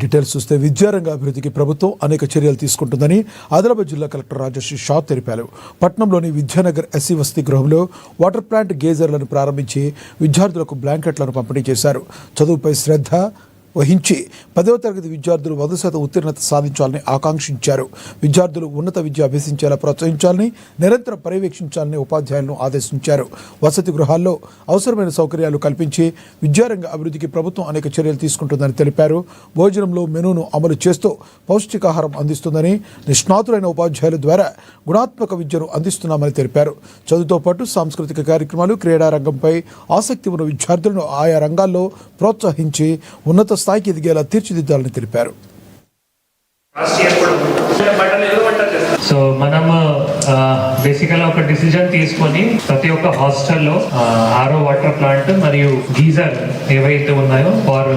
Details చూస్తే విద్యారంగ అభివృద్ధికి ప్రభుత్వం అనేక చర్యలు తీసుకుంటుందని ఆదిలాబాద్ జిల్లా కలెక్టర్ రాజశ్రీ షా తెలిపారు. పట్టణంలోని విద్యానగర్ ఎస్సీ వసతి గృహంలో వాటర్ ప్లాంట్ గేజర్లను ప్రారంభించి విద్యార్థులకు బ్లాంకెట్లను పంపిణీ చేశారు. చదువుపై శ్రద్ధ వహించి 10వ తరగతి విద్యార్థులు 100% ఉత్తీర్ణత సాధించాలని ఆకాంక్షించారు. విద్యార్థులు ఉన్నత విద్య అభ్యసించేలా ప్రోత్సహించాలని, నిరంతరం పర్యవేక్షించాలని ఉపాధ్యాయులను ఆదేశించారు. వసతి గృహాల్లో అవసరమైన సౌకర్యాలు కల్పించి విద్యారంగ అభివృద్ధికి ప్రభుత్వం అనేక చర్యలు తీసుకుంటుందని తెలిపారు. భోజనంలో మెనూను అమలు చేస్తూ పౌష్టికాహారం అందిస్తుందని, నిష్ణాతులైన ఉపాధ్యాయుల ద్వారా గుణాత్మక విద్యను అందిస్తున్నామని తెలిపారు. చదువుతో పాటు సాంస్కృతిక కార్యక్రమాలు, క్రీడా రంగంపై ఆసక్తి ఉన్న విద్యార్థులను ఆయా రంగాల్లో ప్రోత్సహించి ఉన్నత స్థాయికి ఎదిగేలా తీర్చిదిద్దాలని తెలిపారు. సో మనము బేసికల్ ఒక డిసిజన్ తీసుకొని ప్రతి ఒక్క హాస్టల్లో ఆరో వాటర్ ప్లాంట్ మరియు గీజర్ ఏవైతే ఉన్నాయో ఫార్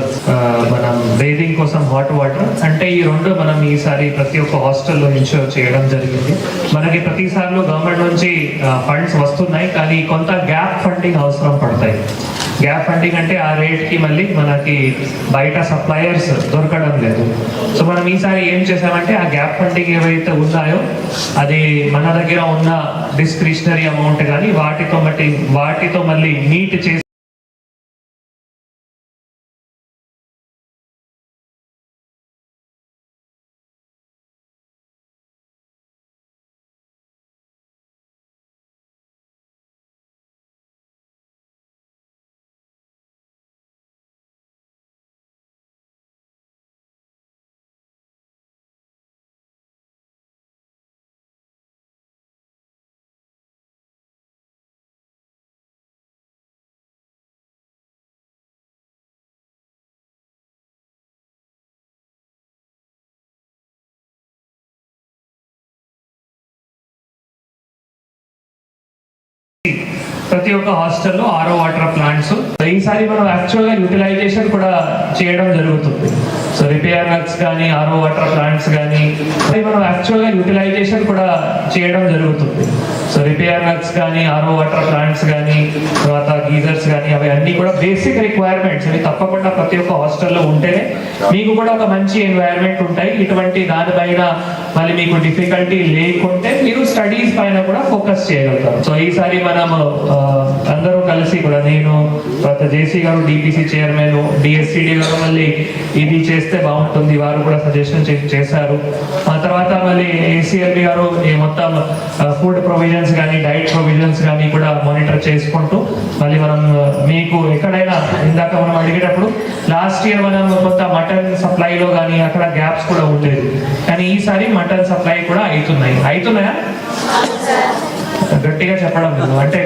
మనం బేదింగ్ కోసం హాట్ వాటర్ అంటే ఈ రెండు మనం ఈసారి ప్రతి ఒక్క హాస్టల్లో ఇన్షూర్ చేయడం జరిగింది. మనకి ప్రతిసారిలో గవర్నమెంట్ నుంచి ఫండ్స్ వస్తున్నాయి, కానీ కొంత గ్యాప్ ఫండింగ్ అవసరం పడతాయి. గ్యాప్ ఫండింగ్ అంటే ఆ రేట్కి మళ్ళీ మనకి బయట సప్లయర్స్ దొరకడం లేదు. సో మనం ఈసారి ఏం చేసామంటే ఆ గ్యాప్ ఫండింగ్ ఏవైతే ఉన్నాయో అది మన దగ్గర ఉన్న డిస్క్రిషనరీ అమౌంట్ కానీ వాటితో మళ్ళీ మీట్ చేసి ప్రతి ఒక్క హాస్టల్లో ఆరో వాటర్ ప్లాంట్స్ ఈసారి మనం యాక్చువల్గా యూటిలైజేషన్ కూడా చేయడం జరుగుతుంది. సో రిపేర్ వర్క్స్ కానీ ఆరో వాటర్ ప్లాంట్స్ కానీ మనం యాక్చువల్గా యూటిలైజేషన్ కూడా చేయడం జరుగుతుంది. సో రిపేర్ వర్క్స్ కానీ ఆరో వాటర్ ప్లాంట్స్ కానీ తర్వాత గీజర్స్ కానీ అవి అన్నీ కూడా బేసిక్ రిక్వైర్మెంట్స్. అవి తప్పకుండా ప్రతి ఒక్క హాస్టల్లో ఉంటేనే మీకు కూడా ఒక మంచి ఎన్వైరన్మెంట్ ఉంటాయి. ఇటువంటి దానిపైన మళ్ళీ మీకు డిఫికల్టీ లేకుంటే మీరు స్టడీస్ పైన కూడా ఫోకస్ చేయగలుగుతారు. సో ఈసారి మనం అందరూ కలిసి కూడా నేను తర్వాత జేసీ గారు డిపిసి చైర్మన్, డిఎస్సిడి గారు మళ్ళీ ఇది చేస్తే బాగుంటుంది వారు కూడా సజెషన్ చేశారు. ఆ తర్వాత మళ్ళీ ఏసీఎల్బి గారు ఈ మొత్తం ఫుడ్ ప్రొవిజన్స్ కానీ డైట్ ప్రొవిజన్స్ కానీ కూడా మానిటర్ చేసుకుంటూ మళ్ళీ మనం మీకు ఎక్కడైనా ఇందాక మనం అడిగేటప్పుడు లాస్ట్ ఇయర్ మనం కొంత మటన్ సప్లైలో కానీ అక్కడ గ్యాప్స్ కూడా ఉండేది, కానీ ఈసారి మటన్ సప్లై కూడా అవుతున్నాయా? గట్టిగా చెప్పడం లేదు అంటే